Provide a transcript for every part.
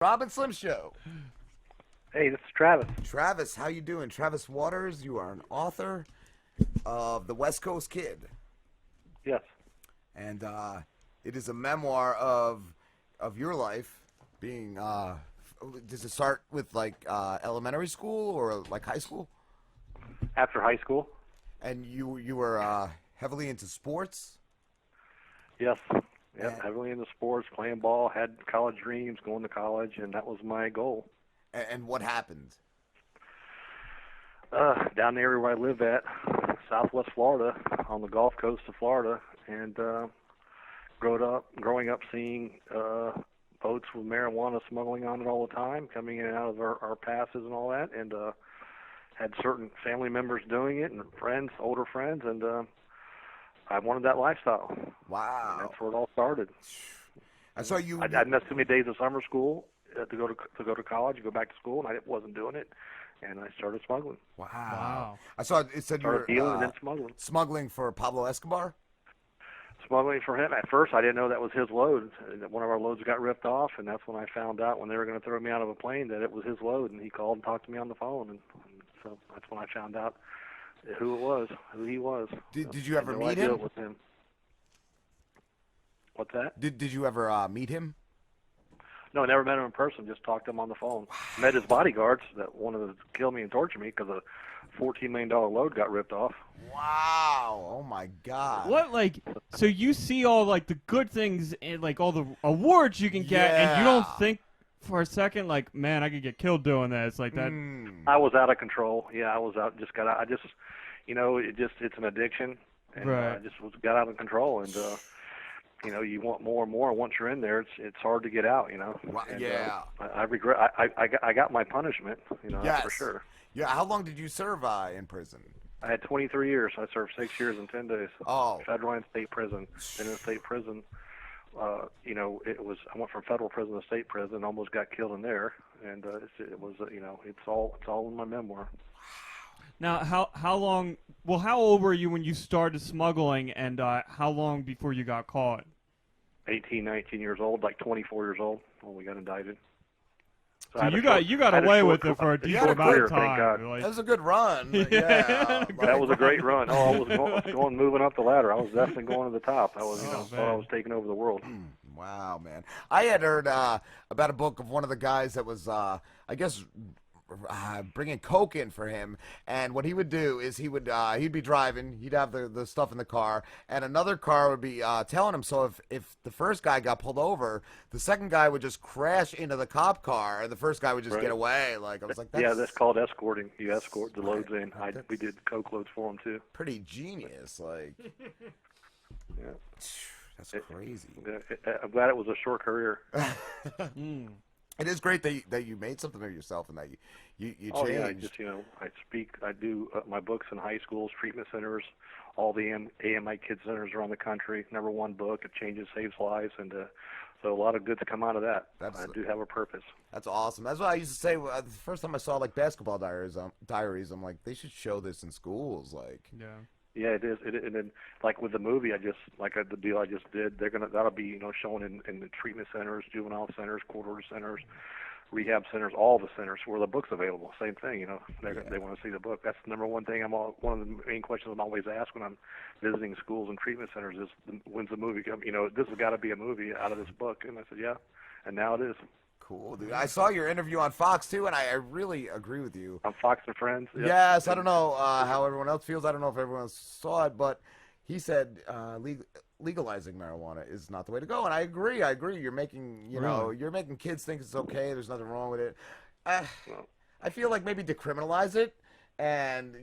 Rob and Slim Show. Hey, this is Travis. Travis, how you doing? Travis Waters, you are an author of The Westcoast Kid. Yes. And it is a memoir of your life being, does it start with like elementary school or like high school? After high school. And you were heavily into sports? Yes. Yeah, heavily into sports, playing ball, had college dreams, going to college, and that was my goal. And what happened? Down the area where I live at, Southwest Florida, on the Gulf Coast of Florida, and growing up seeing boats with marijuana smuggling on it all the time, coming in and out of our passes and all that, and had certain family members doing it and friends, older friends, and I wanted that lifestyle. Wow. And that's where it all started. I saw you. I missed too many days of summer school to go to college, go back to school, and I wasn't doing it, and I started smuggling. Wow. I saw it said you were dealing and then smuggling. Smuggling for Pablo Escobar? Smuggling for him. At first, I didn't know that was his load. One of our loads got ripped off, and that's when I found out when they were going to throw me out of a plane that it was his load, and he called and talked to me on the phone, and so that's when I found out who it was, who he was. Did you ever meet him? him? With him? What's that? Did you ever meet him? No, I never met him in person. Just talked to him on the phone. Met his bodyguards that wanted to kill me and torture me because a $14 million load got ripped off. Wow! Oh my God! What, like, so you see all like the good things and like all the awards you can get, and you don't think for a second like, man, I could get killed doing this like that. I was out of control. Yeah, I was out. I just, it's an addiction, and Right. I just got out of control, and you want more and more. Once you're in there, it's hard to get out. And, yeah. I regret. I got my punishment. Yes. That's for sure. Yeah. How long did you serve in prison? I had 23 years. I served 6 years and 10 days. Oh. Federal and state prison. Been in state prison. It was. I went from federal prison to state prison. Almost got killed in there, and it was. It's all in my memoir. Now, how long? Well, how old were you when you started smuggling, and how long before you got caught? 18, 19 years old, like 24 years old when we got indicted. So you got away with it for a decent amount of time. That was a good run. Yeah. That was a great run. Oh, I was going moving up the ladder. I was definitely going to the top. I was, thought I was taking over the world. Wow, man. I had heard about a book of one of the guys that was, I guess, bringing coke in for him, and what he would do is he'd be driving, he'd have the stuff in the car, and another car would be tailing him. So if the first guy got pulled over, the second guy would just crash into the cop car, and the first guy would just get away. Like I was like, that's called escorting. You escort the loads in. We did coke loads for him too. Pretty genius, like. Yeah. That's crazy. I'm glad it was a short career. It is great that you made something of yourself and that you changed. Oh yeah, I speak. I do my books in high schools, treatment centers, all the AMI Kids centers around the country. #1 book. It changes, saves lives, and so a lot of good to come out of that. I do have a purpose. That's awesome. That's what I used to say the first time I saw like basketball diaries. I'm like, they should show this in schools. Like, yeah, it is. And then, like with the movie, the deal I just did, that'll be shown in the treatment centers, juvenile centers, court order centers, rehab centers, all the centers where the book's available. Same thing, they want to see the book. That's the #1 thing. One of the main questions I'm always asked when I'm visiting schools and treatment centers is, when's the movie come? This has got to be a movie out of this book. And I said, yeah, and now it is. Cool, dude. I saw your interview on Fox, too, and I really agree with you. On Fox and Friends? Yep. Yes, I don't know how everyone else feels. I don't know if everyone saw it, but he said legalizing marijuana is not the way to go, and I agree. You're making, you're making kids think it's okay. There's nothing wrong with it. I feel like maybe decriminalize it, and,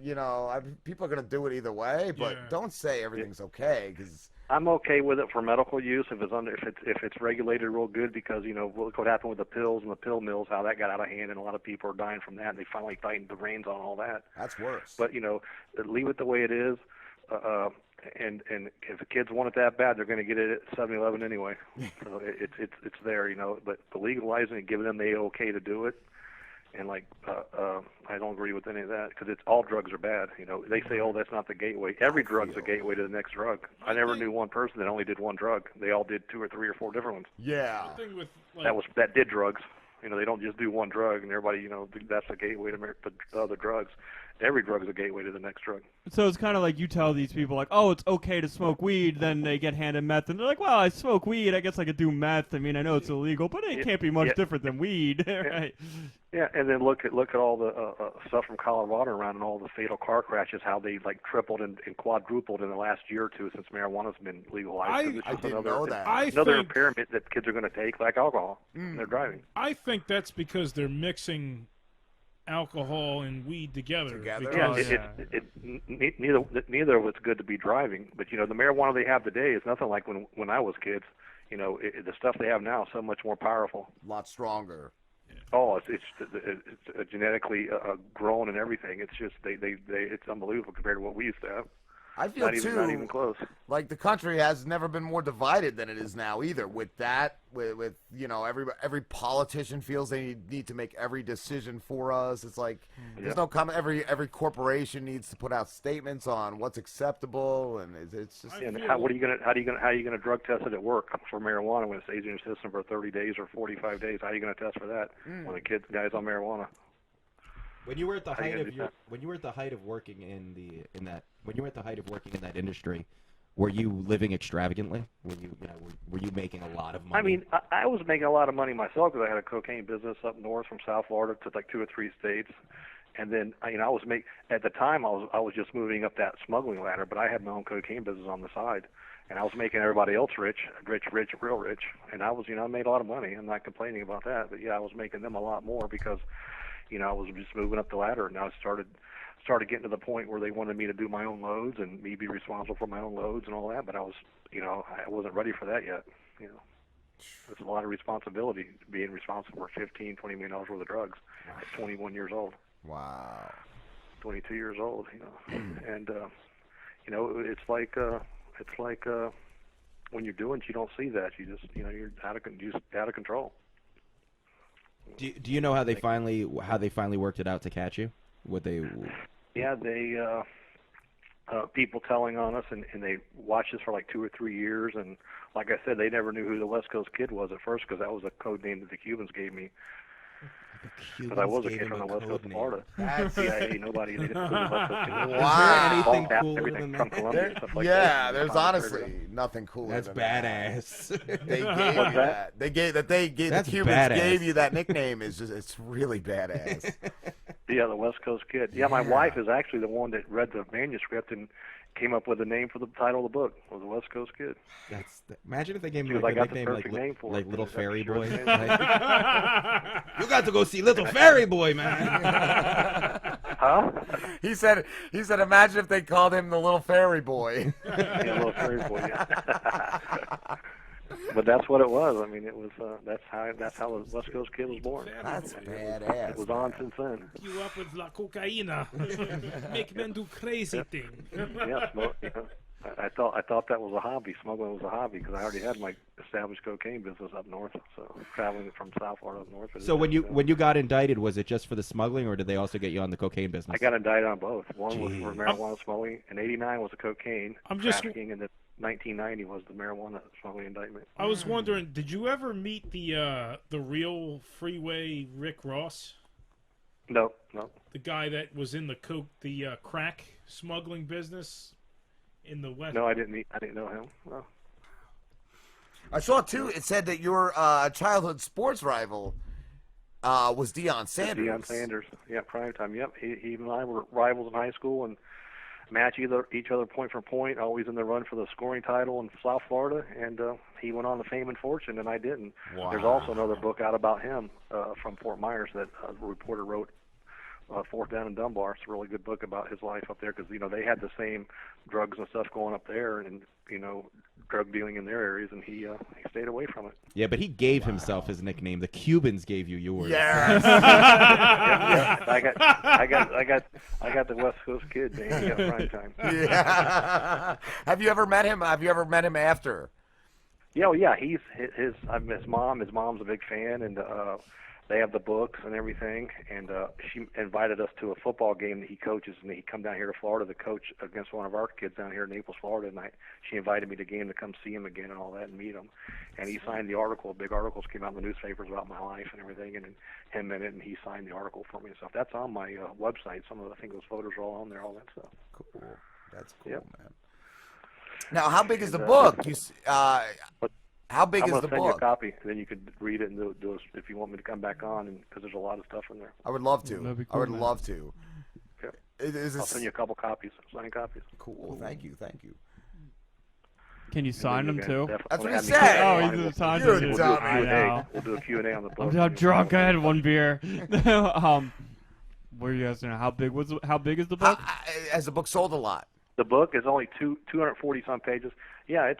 people are going to do it either way, but don't say everything's okay, because... I'm okay with it for medical use if it's regulated real good, because look what happened with the pills and the pill mills, how that got out of hand, and a lot of people are dying from that. And they finally tightened the reins on all that. That's worse. But leave it the way it is, and if the kids want it that bad, they're going to get it at 7-Eleven anyway. So it's there, But legalizing and giving them the okay to do it. And I don't agree with any of that, because all drugs are bad. They say, oh, that's not the gateway. Every drug's a gateway to the next drug. I never knew one person that only did one drug. They all did 2 or 3 or 4 different ones. Yeah. That did drugs. You know, they don't just do one drug and everybody, you know, that's a gateway to the other drugs. Every drug is a gateway to the next drug. So it's kind of like you tell these people, like, oh, it's okay to smoke weed, then they get handed meth, and they're like, well, I smoke weed, I guess I could do meth. I mean, I know it's illegal, but it can't be much different than weed, right? Yeah, and then look at all the stuff from Colorado around and all the fatal car crashes, how they like tripled and quadrupled in the last year or two since marijuana's been legalized. I didn't know that. Another impairment that kids are going to take, like alcohol, when they're driving. I think that's because they're mixing alcohol and weed together. Neither of it's good to be driving. But you know, the marijuana they have today is nothing like when I was kids. You know, the stuff they have now is so much more powerful. A lot stronger. Oh, it's genetically grown and everything. It's just it's unbelievable compared to what we used to have. I feel not even close. Like the country has never been more divided than it is now either. With that, with you know, every politician feels they need to make every decision for us. It's like there's no comment. Every corporation needs to put out statements on what's acceptable, and it's just. And how are you gonna drug test it at work for marijuana when it stays in your system for 30 days or 45 days? How are you gonna test for that when the guy's on marijuana? When you were at the height of working in that industry, were you living extravagantly? Were you making a lot of money? I mean, I was making a lot of money myself because I had a cocaine business up north from South Florida to like 2 or 3 states, and then you know at the time I was just moving up that smuggling ladder, but I had my own cocaine business on the side, and I was making everybody else rich, real rich, and I made a lot of money. I'm not complaining about that, but yeah, I was making them a lot more because. You know, I was just moving up the ladder, and I started getting to the point where they wanted me to do my own loads and me be responsible for my own loads and all that. But I wasn't ready for that yet. You know, it's a lot of responsibility being responsible for $15-20 million worth of drugs at 21 years old. Wow. 22 years old. You know, and you know, it's like when you're doing it, you don't see that. You just you're out of control. Do you know how they finally worked it out to catch you? Yeah, they people telling on us, and they watched us for like 2 or 3 years, and like I said, they never knew who the Westcoast Kid was at first because that was a code name that the Cubans gave me. Because I was a kid from the West Coast of Florida. CIA, nobody. They didn't Wow. Anything cooler than from that? Colombia, stuff like that. There's honestly nothing cooler. That's than badass. That. They gave you that. The Cubans badass. gave you that nickname. It's really badass. Yeah, the West Coast Kid. Yeah, my wife is actually the one that read the manuscript and came up with the name for the title of the book. Was the West Coast Kid. Imagine if they gave me Because like I a got the nickname perfect name for like it. Little Is that Fairy sure Boy. name? You got to go see Little Fairy Boy, man. Huh? He said, imagine if they called him the Little Fairy Boy. Yeah, Little Fairy Boy. Yeah. But that's what it was. I mean, it was that's how the West Coast Kid was born. That's badass. It was on since then. You up with la cocaina. Make men do crazy things. Yeah, I thought that was a hobby. Smuggling was a hobby because I already had my established cocaine business up north. So traveling from South Florida up north. So when you got indicted, was it just for the smuggling, or did they also get you on the cocaine business? I got indicted on both. One was for marijuana smuggling, and '89 was the cocaine trafficking, and the 1990 was the marijuana smuggling indictment. I was wondering, did you ever meet the real Freeway Rick Ross? No. The guy that was in the crack smuggling business in the West. No, I didn't know him. No. I saw too. It said that your childhood sports rival was Deion Sanders. Deion Sanders. Yeah, prime time. Yep. He and I were rivals in high school and match each other point for point, always in the run for the scoring title in South Florida, and he went on to fame and fortune, and I didn't. Wow. There's also another book out about him from Fort Myers that a reporter wrote, Fourth Down in Dunbar. It's a really good book about his life up there because, they had the same drugs and stuff going up there and, drug dealing in their areas, and he stayed away from it. Yeah, but he gave himself his nickname. The Cubans gave you yours. Yes. Yeah. I got the West Coast Kid, man. He got prime time. Yeah. Have you ever met him? Have you ever met him after? Yeah, well, yeah. He's his mom. His mom's a big fan, and they have the books and everything, and she invited us to a football game that he coaches, and he'd come down here to Florida to coach against one of our kids down here in Naples, Florida, and she invited me to the game to come see him again and all that and meet him. And he signed the article. Big articles came out in the newspapers about my life and everything, and him in it, and he signed the article for me and stuff. That's on my website. Some of I think those photos are all on there, all that stuff. Cool. That's cool, Yep. man. Now, how big is the book? How big I'm is gonna the send you a book? copy, and then you could read it and do it if you want me to come back on, because there's a lot of stuff in there. I would love That'd to. be I cool, would man. love to. Okay. Is I'll this send you a couple copies, signed copies. cool? Thank you. Thank you. Can you sign them too? That's what he he said. Oh, he's the time You're to a do. dummy. I know. We'll do a Q&A on the book. I'm drunk. I had one beer. What are you guys saying? How big is the book? Has the book sold a lot? The book is only 240 some pages. Yeah, it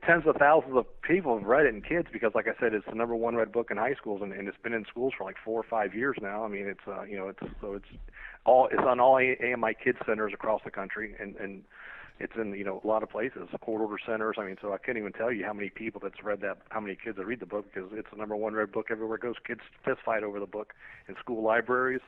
tens of thousands of people have read it, and kids, because like I said, it's the #1 read book in high schools, and it's been in schools for like 4 or 5 years now. I mean, it's on all AMI kids centers across the country, and it's in a lot of places, court order centers. I mean, so I can't even tell you how many people that's read that, how many kids that read the book, because it's the #1 read book everywhere it goes. Kids fist fight over the book in school libraries,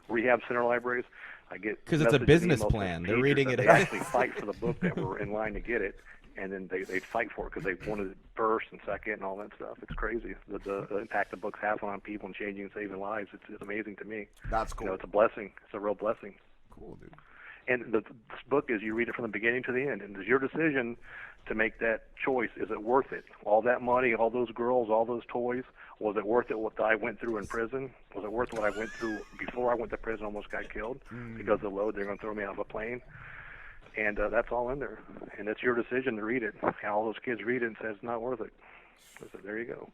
rehab center libraries. I get Because it's a messages, business emails from plan. They're teachers reading that it. They actually fight for the book that were in line to get it, and then they'd fight for it because they wanted it first and second and all that stuff. It's crazy the impact the books have on people and changing and saving lives. It's amazing to me. That's cool. It's a blessing. It's a real blessing. Cool, dude. And this book is, you read it from the beginning to the end, and it's your decision to make that choice. Is it worth it? All that money, all those girls, all those toys, was it worth it what I went through in prison? Was it worth what I went through before I went to prison, almost got killed because of the load? They're going to throw me out of a plane. And that's all in there. And it's your decision to read it. And all those kids read it and say it's not worth it. I said, there you go.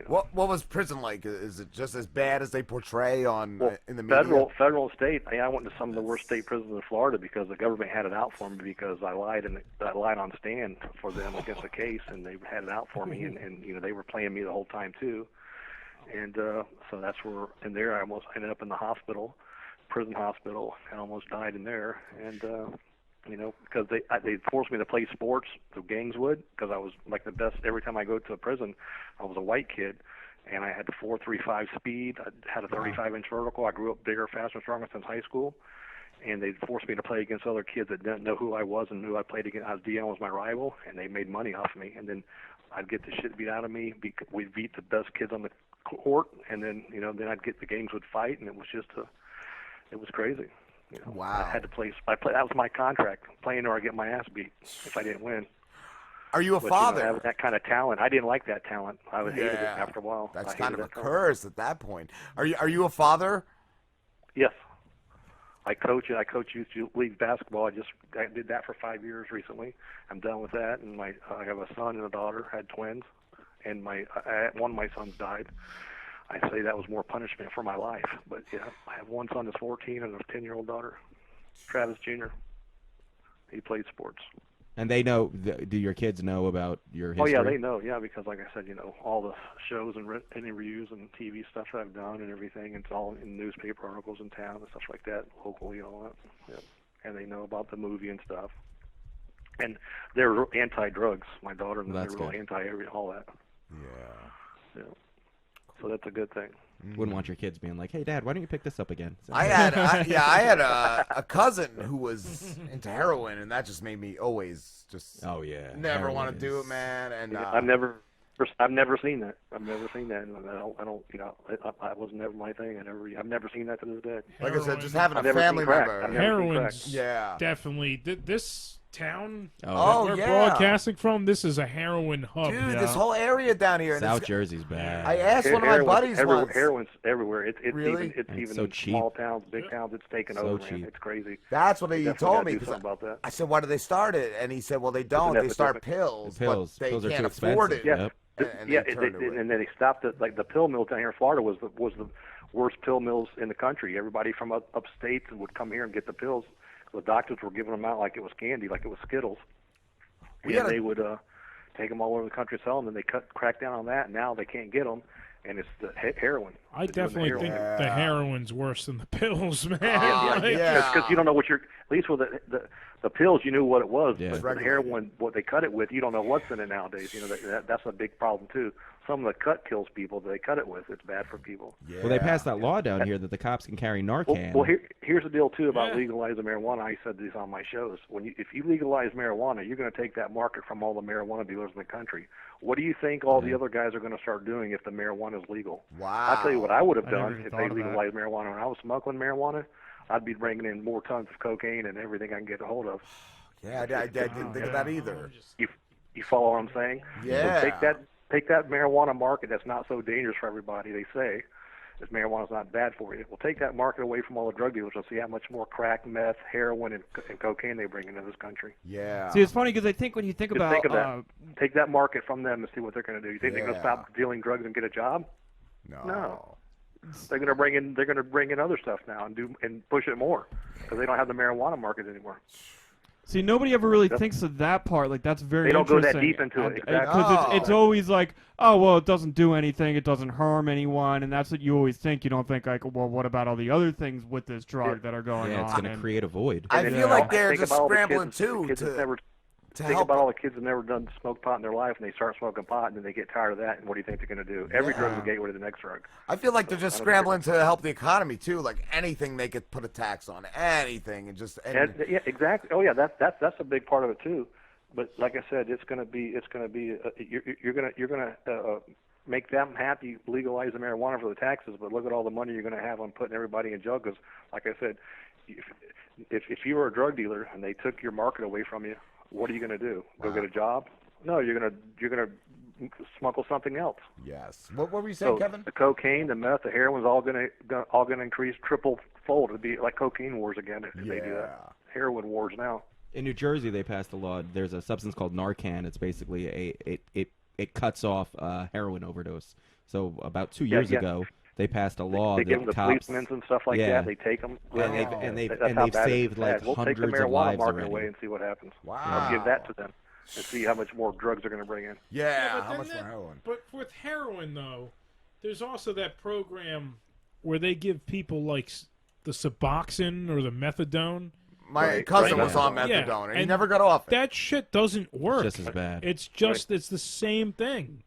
What was prison like? Is it just as bad as they portray on in the media? Federal and state. I went to some of the worst state prisons in Florida because the government had it out for me because I lied on stand for them against the case, and they had it out for me, and they were playing me the whole time too, and so that's where in there I almost ended up in the hospital, prison hospital, and almost died in there, and because they forced me to play sports, the gangs would, because I was like the best. Every time I go to a prison, I was a white kid, and I had 4.35 speed. I had a 35-inch vertical. I grew up bigger, faster, stronger since high school, and they forced me to play against other kids that didn't know who I was and knew I played against. Dion was my rival, and they made money off of me. And then I'd get the shit beat out of me. We'd beat the best kids on the court, and then then I'd get the gangs would fight, and it was just it was crazy. Wow. I had to play. That was my contract, playing or I get my ass beat if I didn't win. Are you a But, father? having that kind of talent, I didn't like that talent. I hated it Yeah. after a while. That's I kind of hated a that curse at that point. Are you a father? Yes. I coach youth league basketball. I did that for 5 years recently. I'm done with that, and I have a son and a daughter. I had twins, and one of my sons died. I say that was more punishment for my life, but yeah, I have one son that's 14 and a 10-year-old daughter, Travis Jr. He plays sports. And they know. Do your kids know about your history? Oh yeah, they know. Yeah, because like I said, all the shows and interviews and TV stuff that I've done and everything. It's all in newspaper articles in town and stuff like that, locally, all that. Yeah. And they know about the movie and stuff. And they're anti-drugs. My daughter and That's they're real good. all that. Yeah. Yeah. So that's a good thing. Wouldn't want your kids being like, "Hey, Dad, why don't you pick this up again?" So- I had a cousin who was into heroin, and that just made me always just Oh yeah. never Heroin want to do is- it, man. And I've never seen that. I've never seen that. And I don't. I was never my thing. I've never seen that to this day. like I said, just Heroin- having a I've never family seen crack. member. I've never seen crack. Heroin's Yeah. definitely this town Oh, that we're yeah. broadcasting from. This is a heroin hub. Dude, Yeah. this whole area down here. and South it's- Jersey's bad. I asked one of my buddies once. Heroin's everywhere. It's Really? even And even so in cheap. small towns, big towns. It's taken So over. Man. cheap. It's crazy. That's what he Definitely told gotta me. do 'Cause something about that. I said, "Why do they start it?" And he said, "Well, they don't. an They start epidemic. pills, The pills. but they Pills are can't too afford expensive. it." Yeah. Yep. And Yeah, they turned away. and then they stopped it. Like the pill mill down here in Florida was the worst pill mills in the country. Everybody from upstate would come here and get the pills. The doctors were giving them out like it was candy, like it was Skittles. And they would take them all over the country, sell them, and they cracked down on that. And now they can't get them, and it's the heroin. I to doing the definitely heroin. think the heroin's worse than the pills, man. Yeah, Like, yeah. Because you don't know what you're. At least with the pills, you knew what it was. Yeah. But the heroin, what they cut it with, you don't know what's in it nowadays. You know that's a big problem too. Some of the cut kills people that they cut it with. It's bad for people. Yeah. Well, they passed that law down here that the cops can carry Narcan. Well, here's the deal too about Yeah. legalizing marijuana. I said this on my shows. If you legalize marijuana, you're going to take that market from all the marijuana dealers in the country. What do you think all the other guys are going to start doing if the marijuana is legal? Wow. I'll tell you what I would have I never done even if thought they of that. legalized marijuana. When I was smuggling marijuana, I'd be bringing in more tons of cocaine and everything I can get a hold of. Yeah, I didn't think of that either. You follow what I'm saying? Yeah. So take that marijuana market that's not so dangerous for everybody. They say that marijuana's not bad for you. Well, take that market away from all the drug dealers and see how much more crack, meth, heroin, and cocaine they bring into this country. Yeah. See, it's funny because I think when you think Just about think of that. Take that market from them and see what they're going to do. You think they're going to Yeah. stop dealing drugs and get a job? No. No. They're going to bring in other stuff now and push it more because they don't have the marijuana market anymore. See, nobody ever really thinks of that part. Like, that's very They don't go interesting. that deep into it, exactly. Because it's No. always like, oh, well, it doesn't do anything. It doesn't harm anyone. And that's what you always think. You don't think, like, well, what about all the other things with this drug that are going yeah, on? it's going to And- create a void. I And feel then, like they're think just about all the scrambling kids- too kids that never to think help. about all the kids that never done smoke pot in their life, and they start smoking pot, and then they get tired of that. And what do you think they're going to do? Every drug's a gateway to the next drug. I feel like they're just I don't scrambling to help the economy too. Like anything they could put a tax on, anything, and just Yeah, exactly. Oh yeah, that's a big part of it too. But like I said, you're gonna make them happy, legalize the marijuana for the taxes. But look at all the money you're gonna have on putting everybody in jail. Because like I said, if you were a drug dealer and they took your market away from you, what are you gonna do? Go get a job? No, you're gonna smuggle something else. yes. What were you saying, So Kevin? the cocaine, the meth, the heroin's all gonna increase triple fold. It'd be like cocaine wars again if they do that. Heroin wars now. In New Jersey, they passed a law. There's a substance called Narcan. It's basically it cuts off heroin overdose. So about 2 years yeah. ago, they passed a law They give that them the cops policemen and stuff like Yeah. that. They take them. and they've That's how they've bad it is. saved like We'll take the hundreds of marijuana lives market already. away and see what happens. Wow. I'll give that to them and see how much more drugs they're going to bring in. Yeah. but How then much that- more heroin? But with heroin, though, there's also that program where they give people like the suboxone or the methadone. My cousin right. was on Yeah, methadone, and he and never got off it. That shit doesn't work. Just as bad. It's just it's the same thing,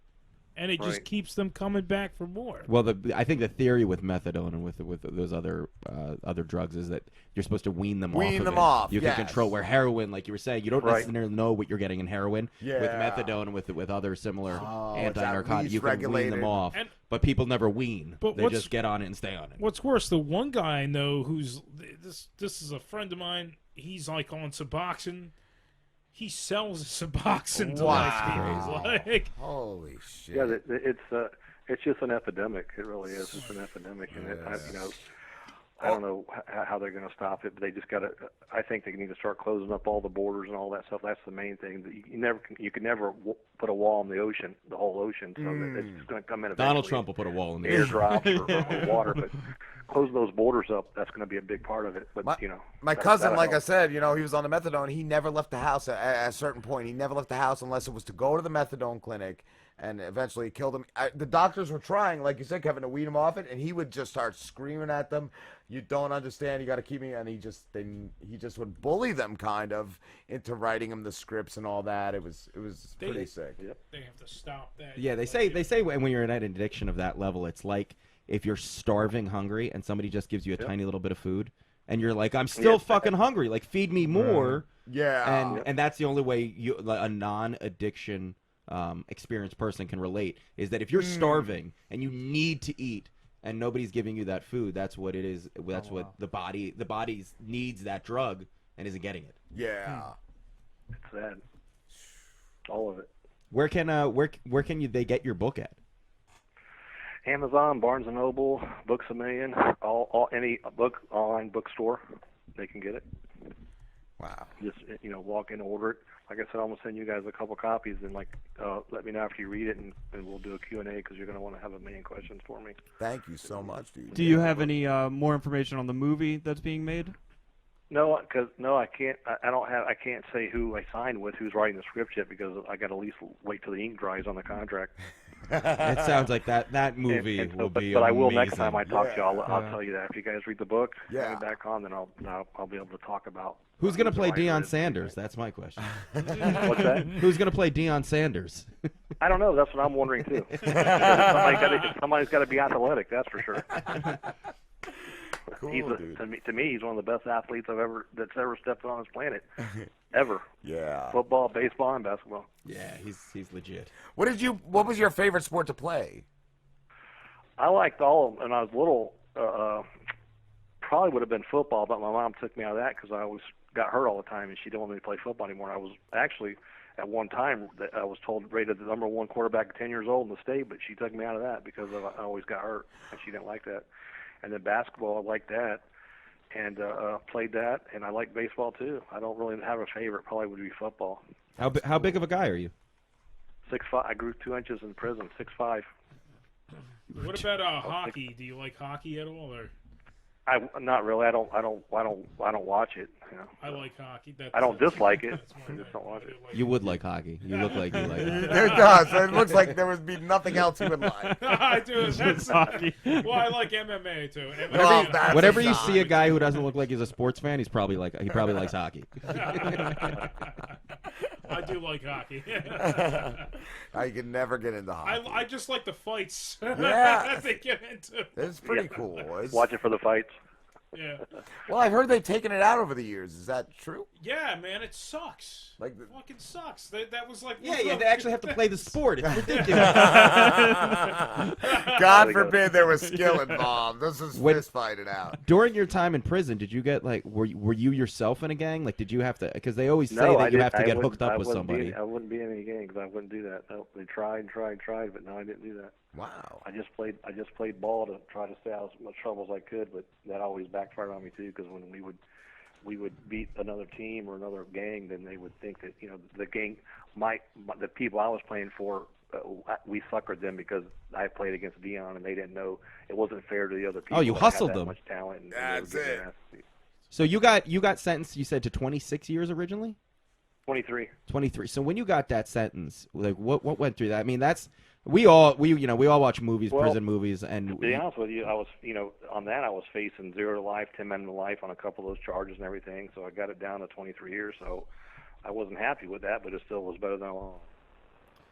and it just Right. keeps them coming back for more. Well, I think the theory with methadone and with those other drugs is that you're supposed to wean them off. Wean of them it. off, You can yes. control where heroin, like you were saying, you don't Right. necessarily know what you're getting in heroin. Yeah. With methadone and with other similar Oh, it's at anti-narcotics, least you can wean regulated. them off. And- But people never wean. But They what's- just get on it and stay on it. What's worse, the one guy I know who's this is a friend of mine. He's like on Suboxone. He sells Suboxone to Wow. like people. Like, Holy shit. Yeah, it's just an epidemic. It really is. It's an epidemic, and I don't know how they're going to stop it, but they just got to. I think they need to start closing up all the borders and all that stuff. That's the main thing. You can never put a wall in the ocean, the whole ocean, so that it's going to come in. Donald eventually. Trump will put a wall in the Airdrops or water, but closing those borders up, that's going to be a big part of it. But My that- cousin, that'll like I help. said, he was on the methadone. He never left the house at a certain point. He never left the house unless it was to go to the methadone clinic, and eventually it killed him. The doctors were trying, like you said, Kevin, to wean him off it, and he would just start screaming at them. You don't understand. You got to keep me. And he just would bully them, kind of, into writing him the scripts and all that. It was pretty sick. they have to stop that. Yeah, they say when you're in an addiction of that level, it's like if you're starving hungry and somebody just gives you a tiny little bit of food, and you're like, I'm still fucking hungry. Like, feed me more. Yeah. And that's the only way a non-addiction experienced person can relate, is that if you're starving and you need to eat and nobody's giving you that food, that's what it is. That's what the body needs, that drug, and isn't getting it. Yeah. It's sad. All of it. Where can they get your book at? Amazon, Barnes and Noble, Books A Million, any online bookstore, they can get it. Wow. Just walk in, order it. Like I said, I'm gonna send you guys a couple copies, and let me know after you read it, and we'll do a Q&A because you're gonna want to have a million questions for me. Thank you so much, dude. do you have any more information on the movie that's being made? No, I can't. I can't say who I signed with, who's writing the script yet, because I got to at least wait till the ink dries on the contract. It sounds like that movie And so, will but, be but I will amazing. next time I talk to you. I'll Yeah. tell you that if you guys read the book, Yeah. bring it back on, then I'll be able to talk about Who's going to the play writer Deion is. Sanders? That's my question. What's that? Who's going to play Deion Sanders? I don't know. That's what I'm wondering too. Somebody's got to be athletic. That's for sure. Cool, He's dude. to me, he's one of the best athletes that's ever stepped on this planet, ever. Yeah. Football, baseball, and basketball. Yeah, he's legit. What was your favorite sport to play? I liked all of them. When I was little, probably would have been football, but my mom took me out of that because I always got hurt all the time, and she didn't want me to play football anymore. I was actually, at one time, that I was told rated the number one quarterback at 10 years old in the state, but she took me out of that because I always got hurt, and she didn't like that. And then basketball, I liked that, and played that, and I like baseball too. I don't really have a favorite. Probably would be football. How big of a guy are you? 6'5". I grew 2 inches in prison. 6'5". What about hockey? Do you like hockey at all, or? Not really. I don't watch it. You know. I like hockey. I don't dislike it. That's I my just don't watch it. You would like hockey. You look like you like it. It does. It looks like there would be nothing else you would like. I do. That's hockey. Well, I like MMA too. Oh, that's Whenever a you sign. see a guy who doesn't look like he's a sports fan, he probably likes hockey. I do like hockey. I could never get into hockey. I just like the fights Yeah. that they get into. It's pretty cool. It's- Watch it for the fights. Yeah. Well, I've heard they've taken it out over the years. Is that true? Yeah, man, it sucks. Like It fucking sucks. That was like Yeah, they actually have to play the sport. It's ridiculous. God forbid there was skill involved. This is When- fist fighting out. During your time in prison, did you get were you yourself in a gang? Like, did you have to? Because they always say No, that you have to I get wouldn't- hooked up I with wouldn't somebody. I wouldn't be in any gangs. I wouldn't do that. No, they tried, but no, I didn't do that. Wow. I just played ball to try to stay out of as much trouble as I could, but that always backfired on me too. Because when we would beat another team or another gang, then they would think that the gang the people I was playing for, we suckered them because I played against Dion and they didn't know it wasn't fair to the other people. Oh, you that had hustled that them. Much talent. And That's they would get it. nasty. So you got sentenced. You said to 26 years originally. 23. 23. So when you got that sentence, like what went through that? I mean, that's we all watch movies, Well, prison movies, To and be honest with you, I was, on that I was facing 0 to life, 10 men to life on a couple of those charges and everything. So I got it down to 23 years. So I wasn't happy with that, but it still was better than a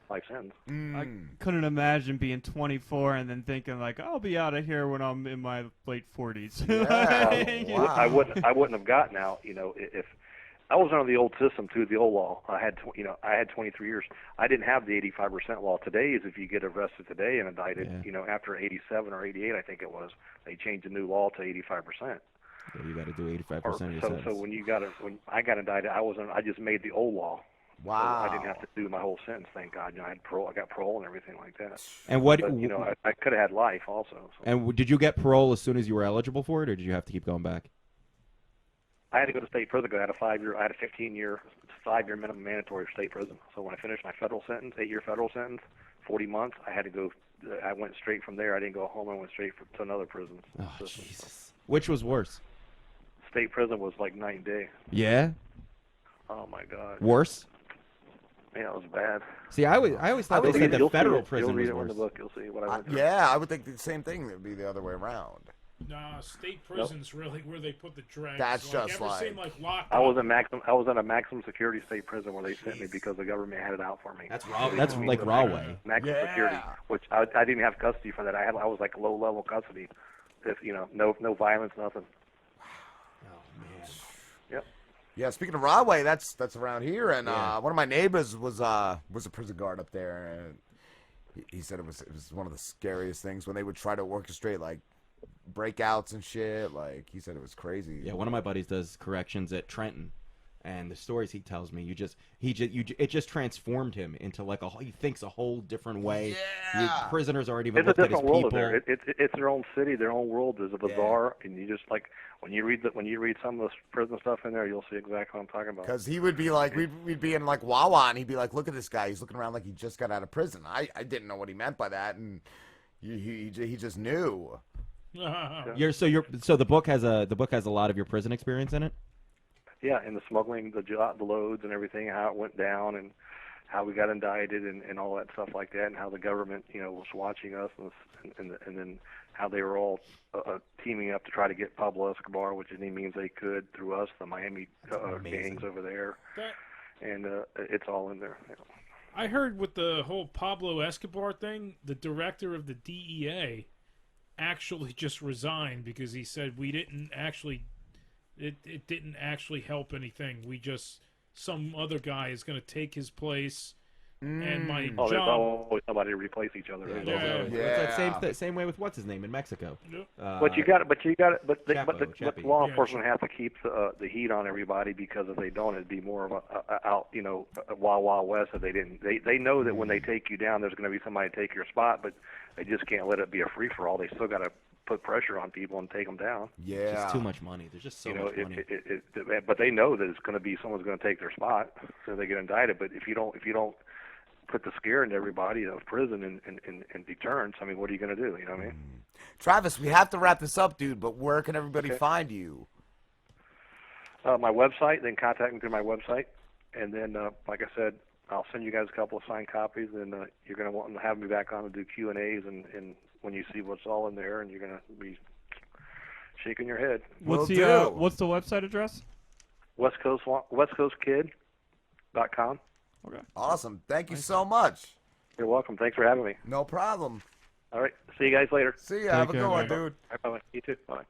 life sentence. I couldn't imagine being 24 and then thinking like I'll be out of here when I'm in my late 40s. Yeah, wow. I wouldn't have gotten out, if I was under the old system too, the old law. I had 23 years. I didn't have the 85% law. Today is if you get arrested today and indicted, after 87 or 88, I think it was, they changed the new law to 85%. you got to do 85% of your sentence. So when I got indicted, I just made the old law. Wow. So I didn't have to do my whole sentence. Thank God. I had parole. I got parole and everything like that. And what? But I could have had life also. So. And did you get parole as soon as you were eligible for it, or did you have to keep going back? I had to go to state prison. I had a 15-year, 5-year minimum mandatory state prison. So when I finished my federal sentence, 8-year federal sentence, 40 months, I had to go. I went straight from there. I didn't go home. I went straight to another prison. Oh, system. Jesus. Which was worse? State prison was like night and day. Yeah. Oh my God. Worse? Yeah, it was bad. See, I always thought they said the You'll see federal it. prison You'll read was it in worse. the book. You'll see what I went through. Yeah, I would think the same thing. It would be the other way around. Nah, state prison's really where they put the dregs. That's like, just ever like- seen, like locked I was up? in a maximum security state prison where they sent me because the government had it out for me. That's raw. That's like raw way. Maximum Yeah. security, which I didn't have custody for that. I was like low level custody. If no violence, nothing. Oh man. Yep. Yeah, speaking of Rahway, that's around here, and Yeah. one of my neighbors was a prison guard up there, and he said it was one of the scariest things when they would try to orchestrate like breakouts and shit. Like he said, it was crazy. Yeah, one of my buddies does corrections at Trenton, and the stories he tells me, it just transformed him into like he thinks a whole different way. Yeah. Prisoners aren't even It's a looked at as different world people. over there. It's their own city, their own world. There's a bizarre, and you just like when you read some of the prison stuff in there, you'll see exactly what I'm talking about. Because he would be like, we'd be in like Wawa, and he'd be like, look at this guy. He's looking around like he just got out of prison. I didn't know what he meant by that, and he just knew. So the book has a lot of your prison experience in it. Yeah, and the smuggling, the loads and everything, how it went down, and how we got indicted and all that stuff like that, and how the government, was watching us, and then how they were all teaming up to try to get Pablo Escobar, which any means they could through us, the Miami gangs over there, and it's all in there. I heard with the whole Pablo Escobar thing, the director of the DEA actually just resigned because he said it didn't actually help anything. Some other guy is going to take his place, and my there's job. always somebody to replace each other. It's that same way with what's his name in Mexico. But law enforcement have to keep the heat on everybody, because if they don't, it'd be more of a wild west if they didn't. They know that when they take you down, there's going to be somebody to take your spot, but they just can't let it be a free for all. They still got to put pressure on people and take them down. Yeah, It's just too much money. There's just so much money. But they know that it's going to be someone's going to take their spot, so they get indicted. But if you don't put the scare into everybody of prison and deterrence, I mean, what are you going to do? You know what I mean? Travis, we have to wrap this up, dude. But where can everybody find you? My website. Then contact me through my website, and then like I said, I'll send you guys a couple of signed copies, and you're going to want to have me back on to do Q&As, and when you see what's all in there, and you're going to be shaking your head. What's the website address? Westcoastkid.com. Okay. Awesome. Thank you so much. You're welcome. Thanks for having me. No problem. All right. See you guys later. See ya. Have a Take good care, one, man. dude. Bye. You too. Bye.